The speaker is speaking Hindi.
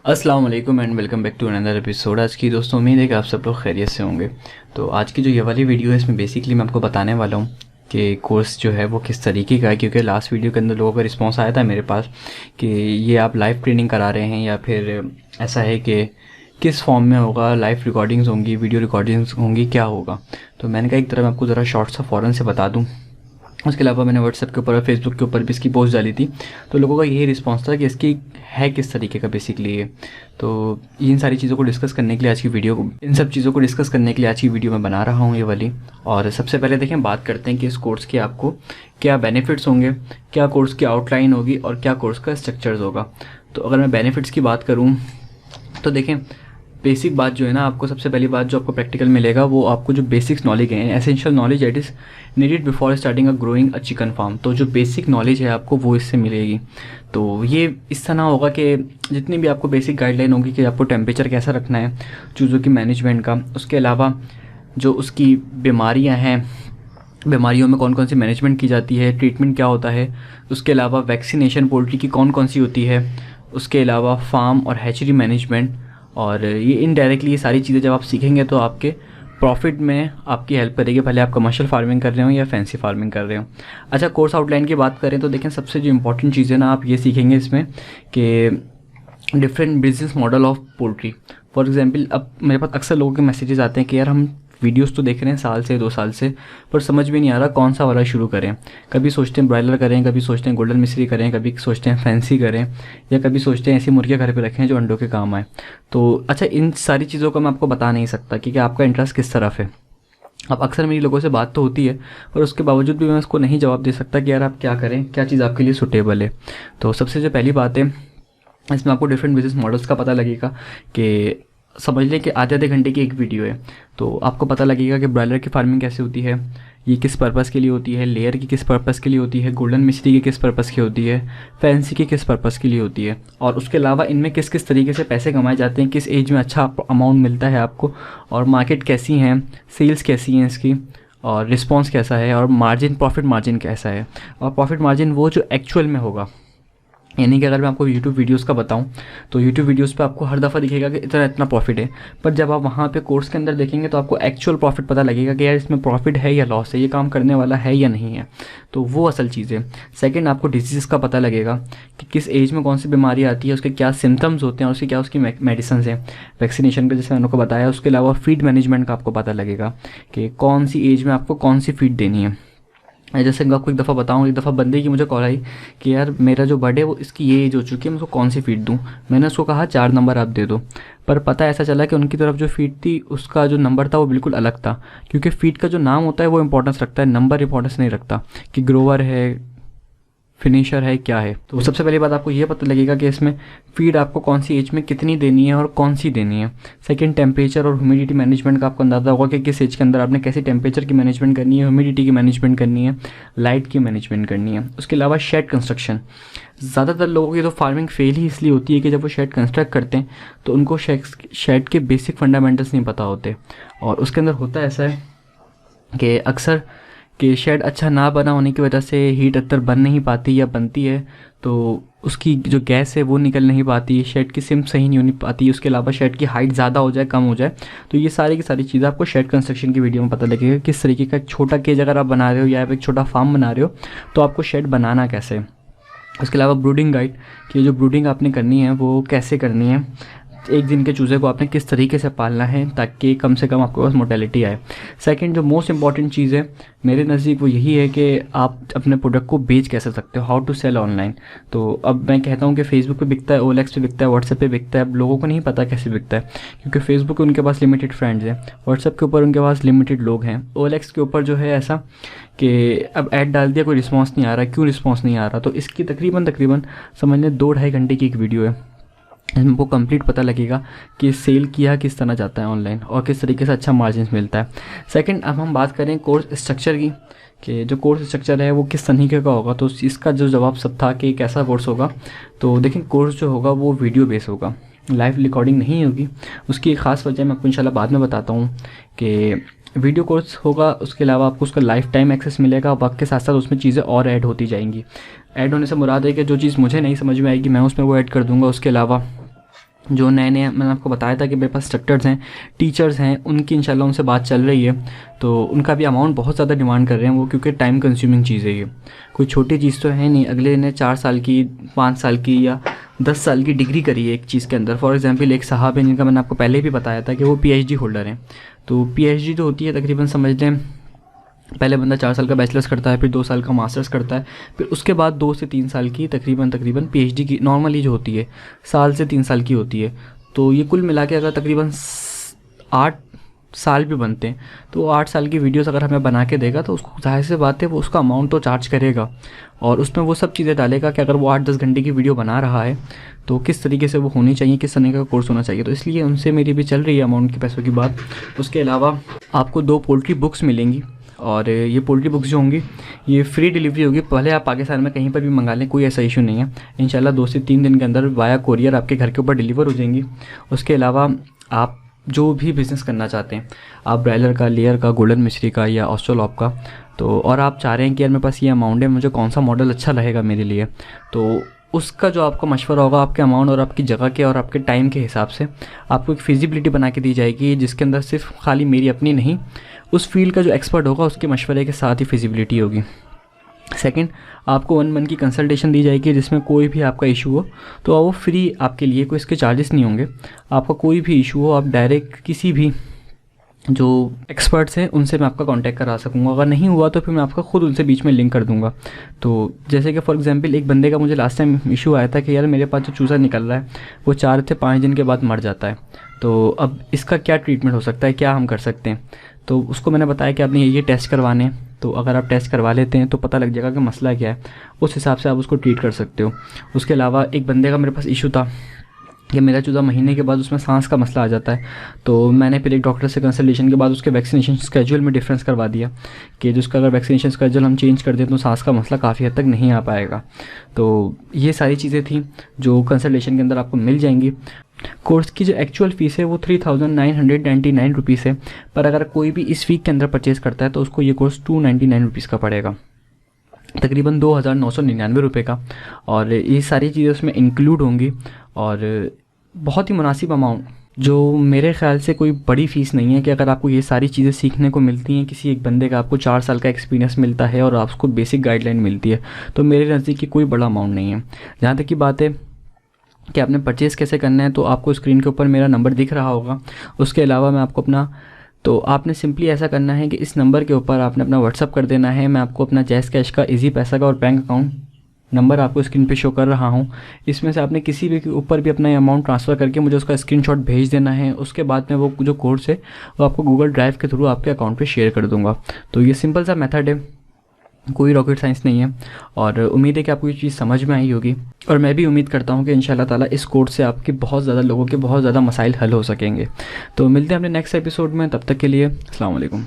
अस्सलाम वालेकुम and welcome back to another episode. आज की दोस्तों उम्मीद है कि आप सब लोग खैरियत से होंगे। तो आज की जो ये वाली वीडियो है इसमें बेसिकली मैं आपको बताने वाला हूँ कि कोर्स जो है वो किस तरीके का है, क्योंकि लास्ट वीडियो के अंदर लोगों का रिस्पांस आया था मेरे पास कि ये आप लाइव ट्रेनिंग करा रहे हैं या फिर ऐसा है कि किस फॉर्म में होगा, लाइव रिकॉर्डिंग्स होंगी, वीडियो रिकॉर्डिंग्स होंगी, क्या होगा। तो मैंने कहा एक तरह मैं आपको ज़रा शॉर्ट सा फ़ौरन से बता दूँ। उसके अलावा मैंने व्हाट्सएप के ऊपर और फेसबुक के ऊपर भी इसकी पोस्ट डाली थी, तो लोगों का यही रिस्पांस था कि इसकी है किस तरीके का बेसिकली ये। तो इन सारी चीज़ों को डिस्कस करने के लिए आज की वीडियो इन सब चीज़ों को डिस्कस करने के लिए आज की वीडियो मैं बना रहा हूँ ये वाली। और सबसे पहले देखें, बात करते हैं कि इस कोर्स के आपको क्या बेनिफिट्स होंगे, क्या कोर्स की आउटलाइन होगी और क्या कोर्स का स्ट्रक्चर्स होगा। तो अगर मैं बेनिफिट्स की बात करूँ तो देखें, बेसिक बात जो है ना, आपको सबसे पहली बात जो आपको प्रैक्टिकल मिलेगा वो आपको जो बेसिक्स नॉलेज है, essential knowledge that is needed before starting a growing a chicken farm. तो जो बेसिक नॉलेज है आपको वो इससे मिलेगी। तो ये इस तरह होगा कि जितनी भी आपको बेसिक गाइडलाइन होगी कि आपको टेम्परेचर कैसा रखना है चूज़ों की मैनेजमेंट का, उसके अलावा जो उसकी बीमारियाँ हैं, बीमारियों में कौन कौन सी मैनेजमेंट की जाती है, ट्रीटमेंट क्या होता है, उसके अलावा वैक्सीनेशन पोल्ट्री की कौन कौन सी होती है, उसके अलावा फार्म और हैचरी मैनेजमेंट। और ये इनडायरेक्टली ये सारी चीज़ें जब आप सीखेंगे तो आपके प्रॉफिट में आपकी हेल्प करेगी, भले आप कमर्शियल फार्मिंग कर रहे हो या फैंसी फार्मिंग कर रहे हो। अच्छा, कोर्स आउटलाइन की बात करें तो देखें, सबसे जो इंपॉर्टेंट चीज़ है ना, आप ये सीखेंगे इसमें कि different business model of poultry. For example, अब मेरे पास अक्सर लोगों के मैसेजेस आते हैं कि यार हम वीडियोस तो देख रहे हैं साल से 2 साल से, पर समझ में नहीं आ रहा कौन सा वाला शुरू करें। कभी सोचते हैं ब्रॉयलर करें, कभी सोचते हैं गोल्डन मिश्री करें, कभी सोचते हैं फैंसी करें, या कभी सोचते हैं ऐसी मुर्गियाँ घर पे रखें जो अंडों के काम आए। तो अच्छा, इन सारी चीज़ों का मैं आपको बता नहीं सकता कि आपका इंटरेस्ट किस तरफ है। अब अक्सर मेरी लोगों से बात तो होती है, पर उसके बावजूद भी मैं उसको नहीं जवाब दे सकता कि यार आप क्या करें, क्या चीज़ आपके लिए सूटेबल है। तो सबसे जो पहली बात है, इसमें आपको डिफरेंट बिजनेस मॉडल्स का पता लगेगा कि समझ लें कि आधे आधे घंटे की एक वीडियो है, तो आपको पता लगेगा कि ब्रॉयलर की फार्मिंग कैसे होती है, ये किस पर्पज़ के लिए होती है, लेयर की किस पर्पज़ के लिए होती है, गोल्डन मिश्री की किस पर्पज़ की होती है, फैंसी की किस पर्पज़ के लिए होती है, और उसके अलावा इनमें किस किस तरीके से पैसे कमाए जाते हैं, किस एज में अच्छा अमाउंट मिलता है आपको, और मार्केट कैसी हैं, सेल्स कैसी हैं इसकी, और रिस्पॉन्स कैसा है, और मार्जिन, प्रॉफिट मार्जिन कैसा है। और प्रॉफिट मार्जिन वो जो एक्चुअल में होगा, यानी कि अगर मैं आपको यूट्यूब वीडियोस का बताऊं तो यूट्यूब वीडियोस पे आपको हर दफ़ा दिखेगा कि इतना इतना प्रॉफिट है, पर जब आप वहाँ पे कोर्स के अंदर देखेंगे तो आपको एक्चुअल प्रॉफिट पता लगेगा कि यार इसमें प्रॉफिट है या लॉस है, ये काम करने वाला है या नहीं है। तो वो असल चीज़ है। सेकंड, आपको डिजीज़ का पता लगेगा कि किस एज में कौन सी बीमारी आती है, उसके क्या सिम्टम्स होते हैं, उसकी क्या उसकी मेडिसिन है, वैक्सीनेशन का जैसे मैंने आपको बताया। उसके अलावा फीड मैनेजमेंट का आपको पता लगेगा कि कौन सी एज में आपको कौन सी फीड देनी है। जैसे मैं आपको एक दफ़ा बताऊँ, एक दफ़ा बंदे की मुझे कॉल आई कि यार मेरा जो बर्ड है वो इसकी ये एज हो चुकी है, मैं उसको कौन सी फ़ीड दूँ। मैंने उसको कहा 4 नंबर आप दे दो, पर पता ऐसा चला कि उनकी तरफ जो फ़ीड थी उसका जो नंबर था वो बिल्कुल अलग था, क्योंकि फ़ीड का जो नाम होता है वो इंपॉर्टेंस रखता है, नंबर इंपॉर्टेंस नहीं रखता कि ग्रोवर है, फिनिशर है, क्या है। तो सबसे पहली बात आपको ये पता लगेगा कि इसमें फीड आपको कौन सी एज में कितनी देनी है और कौन सी देनी है। सेकंड, टेम्परेचर और ह्यूमिडिटी मैनेजमेंट का आपको अंदाज़ा होगा कि किस एज के अंदर आपने कैसे टेम्परेचर की मैनेजमेंट करनी है, ह्यूमिडिटी की मैनेजमेंट करनी है, लाइट की मैनेजमेंट करनी है। उसके अलावा शेड कंस्ट्रक्शन, ज़्यादातर लोगों की तो फार्मिंग फेल ही इसलिए होती है कि जब वो शेड कंस्ट्रक्ट करते हैं तो उनको शेड के बेसिक फंडामेंटल्स नहीं पता होते। और उसके अंदर होता ऐसा है कि अक्सर कि शेड अच्छा ना बना होने की वजह से हीट अंदर बन नहीं पाती, या बनती है तो उसकी जो गैस है वो निकल नहीं पाती, शेड की सिम सही नहीं होनी पाती। उसके अलावा शेड की हाइट ज़्यादा हो जाए, कम हो जाए। तो ये सारी की सारी चीज़ें आपको शेड कंस्ट्रक्शन की वीडियो में पता लगेगा, किस तरीके का एक छोटा केज अगर आप बना रहे हो या आप एक छोटा फार्म बना रहे हो तो आपको शेड बनाना कैसे है। उसके अलावा ब्रूडिंग गाइड, कि जो ब्रूडिंग आपने करनी है वो कैसे करनी है, एक दिन के चूज़े को आपने किस तरीके से पालना है ताकि कम से कम आपके पास मोर्टेलिटी आए। सेकंड, जो मोस्ट इंपॉर्टेंट चीज़ है मेरे नज़दीक वो यही है कि आप अपने प्रोडक्ट को बेच कैसे सकते हो, हाउ टू सेल ऑनलाइन। तो अब मैं कहता हूँ कि फेसबुक पे बिकता है, OLX पे बिकता है, व्हाट्सएप पे बिकता है। अब लोगों को नहीं पता कैसे बिकता है, क्योंकि फेसबुक पे उनके पास लिमिटेड फ्रेंड्स हैं, व्हाट्सएप के ऊपर उनके पास लिमिटेड लोग हैं, OLX के ऊपर जो है ऐसा कि अब ऐड डाल दिया, कोई रिस्पॉन्स नहीं आ रहा, क्यों रिस्पॉन्स नहीं आ रहा। तो इसकी तकरीबन समझ लें 2-2.5 घंटे की एक वीडियो है, इसमें वो कंप्लीट पता लगेगा कि सेल किया किस तरह जाता है ऑनलाइन और किस तरीके से अच्छा मार्जिन मिलता है। सेकंड, अब हम बात करें कोर्स स्ट्रक्चर की, कि जो कोर्स स्ट्रक्चर है वो किस तरीके का होगा। तो इसका जो जवाब सब था कि कैसा कोर्स होगा, तो देखें कोर्स जो होगा वो वीडियो बेस होगा, लाइव रिकॉर्डिंग नहीं होगी। उसकी एक ख़ास वजह मैं आपको इंशाल्लाह बाद में बताता हूँ कि वीडियो कोर्स होगा। उसके अलावा आपको उसका लाइफ टाइम एक्सेस मिलेगा, वक्त के साथ साथ उसमें चीज़ें और ऐड होती जाएंगी। ऐड होने से मुराद है कि जो चीज़ मुझे नहीं समझ में आएगी मैं उसमें वो ऐड कर दूँगा। उसके अलावा जो नए नए मैंने आपको बताया था कि मेरे पास इंस्ट्रक्टर्स हैं, टीचर्स हैं, उनकी इंशाल्लाह उनसे बात चल रही है। तो उनका भी अमाउंट बहुत ज़्यादा डिमांड कर रहे हैं वो, क्योंकि टाइम कंज्यूमिंग चीज़ है ये, कोई छोटी चीज़ तो है नहीं। अगले ने 4 साल की, 5 साल की या 10 साल की डिग्री करी है एक चीज़ के अंदर। फॉर एग्जांपल एक साहब हैं जिनका मैंने आपको पहले भी बताया था कि वो PhD होल्डर हैं। तो PhD जो होती है तकरीबन समझ लें, पहले बंदा 4 साल का बैचलर्स करता है, फिर 2 साल का मास्टर्स करता है, फिर उसके बाद 2 से 3 साल की तकरीबन PhD की नॉर्मली जो होती है साल से 3 साल की होती है। तो ये कुल मिला के अगर तकरीबन 8 साल भी बनते हैं, तो 8 साल की वीडियोस अगर हमें बना के देगा तो उसको जाहिर सी बात है वो उसका अमाउंट तो चार्ज करेगा, और उसमें वो सब चीज़ें डालेगा कि अगर वो 8-10 घंटे की वीडियो बना रहा है तो किस तरीके से वो होनी चाहिए, किस तरह का कोर्स होना चाहिए। तो इसलिए उनसे मेरी भी चल रही है अमाउंट के पैसों की बात। उसके अलावा आपको 2 पोल्ट्री बुक्स मिलेंगी, और ये पोल्ट्री बुक्स जो होंगी ये फ्री डिलीवरी होगी। पहले आप पाकिस्तान में कहीं पर भी मंगा लें, कोई ऐसा इशू नहीं है। इंशाल्लाह 2 से 3 दिन के अंदर वाया कोरियर आपके घर के ऊपर डिलीवर हो जाएंगी। उसके अलावा आप जो भी बिज़नेस करना चाहते हैं, आप ब्रायलर का, लेयर का, गोल्डन मिश्री का या ऑस्ट्रोलॉप का, तो और आप चाह रहे हैं कि यार मेरे पास ये अमाउंट है, मुझे कौन सा मॉडल अच्छा रहेगा मेरे लिए, तो उसका जो आपका मशवरा होगा आपके अमाउंट और आपकी जगह के और आपके टाइम के हिसाब से आपको एक फिजिबिलिटी बना के दी जाएगी, जिसके अंदर सिर्फ खाली मेरी अपनी नहीं, उस फील्ड का जो एक्सपर्ट होगा उसके मशवरे के साथ ही फिजिबिलिटी होगी। सेकंड, आपको 1 मंथ की कंसल्टेशन दी जाएगी, जिसमें कोई भी आपका इशू हो तो वो फ्री आपके लिए, कोई इसके चार्जेस नहीं होंगे। आपका कोई भी इशू हो आप डायरेक्ट किसी भी जो एक्सपर्ट्स हैं उनसे मैं आपका कांटेक्ट करा सकूँगा। अगर नहीं हुआ तो फिर मैं आपका खुद उनसे बीच में लिंक कर दूँगा। तो जैसे कि फॉर एग्जांपल एक बंदे का मुझे लास्ट टाइम इशू आया था कि यार मेरे पास जो चूज़ा निकल रहा है वो 4 से 5 दिन के बाद मर जाता है, तो अब इसका क्या ट्रीटमेंट हो सकता है, क्या हम कर सकते हैं। तो उसको मैंने बताया कि आपने ये टेस्ट करवाने हैं, तो अगर आप टेस्ट करवा लेते हैं तो पता लग जाएगा कि मसला क्या है, उस हिसाब से आप उसको ट्रीट कर सकते हो। उसके अलावा एक बंदे का मेरे पास इशू था कि मेरा 14 महीने के बाद उसमें सांस का मसला आ जाता है। तो मैंने फिर एक डॉक्टर से कंसल्टेशन के बाद उसके वैक्सीनेशन स्केड्यूल में डिफरेंस करवा दिया कि जिसका अगर वैक्सीनेशन स्केड्यूल हम चेंज कर दें तो सांस का मसला काफ़ी हद तक नहीं आ पाएगा। तो ये सारी चीज़ें थी जो कंसल्टेशन के अंदर आपको मिल जाएंगी। कोर्स की जो एक्चुअल फ़ीस है वो 3,999 रुपीज़ है, पर अगर कोई भी इस वीक के अंदर परचेज़ करता है तो उसको ये कोर्स 299 रुपीज़ का पड़ेगा, तकरीबन 2,999 रुपये का। और ये सारी चीज़ें उसमें इंक्लूड होंगी, और बहुत ही मुनासिब अमाउंट, जो मेरे ख़्याल से कोई बड़ी फ़ीस नहीं है कि अगर आपको ये सारी चीज़ें सीखने को मिलती हैं, किसी एक बंदे का आपको 4 साल का एक्सपीरियंस मिलता है और आपको बेसिक गाइडलाइन मिलती है, तो मेरे नज़दीक की कोई बड़ा अमाउंट नहीं है। जहाँ तक की बात है कि आपने परचेज़ कैसे करना है, तो आपको स्क्रीन के ऊपर मेरा नंबर दिख रहा होगा। उसके अलावा मैं आपको अपना, तो आपने सिंपली ऐसा करना है कि इस नंबर के ऊपर आपने अपना व्हाट्सअप कर देना है। मैं आपको अपना जैज़ कैश का, इजी पैसा का और बैंक अकाउंट नंबर आपको स्क्रीन पे शो कर रहा हूँ। इसमें से आपने किसी भी के ऊपर भी अपना अमाउंट ट्रांसफ़र करके मुझे उसका स्क्रीनशॉट भेज देना है। उसके बाद में वो जो कोर्स है वो आपको गूगल ड्राइव के थ्रू आपके अकाउंट पे शेयर कर दूँगा। तो ये सिंपल सा मेथड है, कोई रॉकेट साइंस नहीं है, और उम्मीद है कि आपको ये चीज़ समझ में आई होगी। और मैं भी उम्मीद करता हूँ कि इंशाल्लाह ताला इस कोर्स से आपके बहुत ज़्यादा लोगों के बहुत ज़्यादा मसाइल हल हो सकेंगे। तो मिलते हैं अपने नेक्स्ट एपिसोड में, तब तक के लिए अस्सलाम वालेकुम।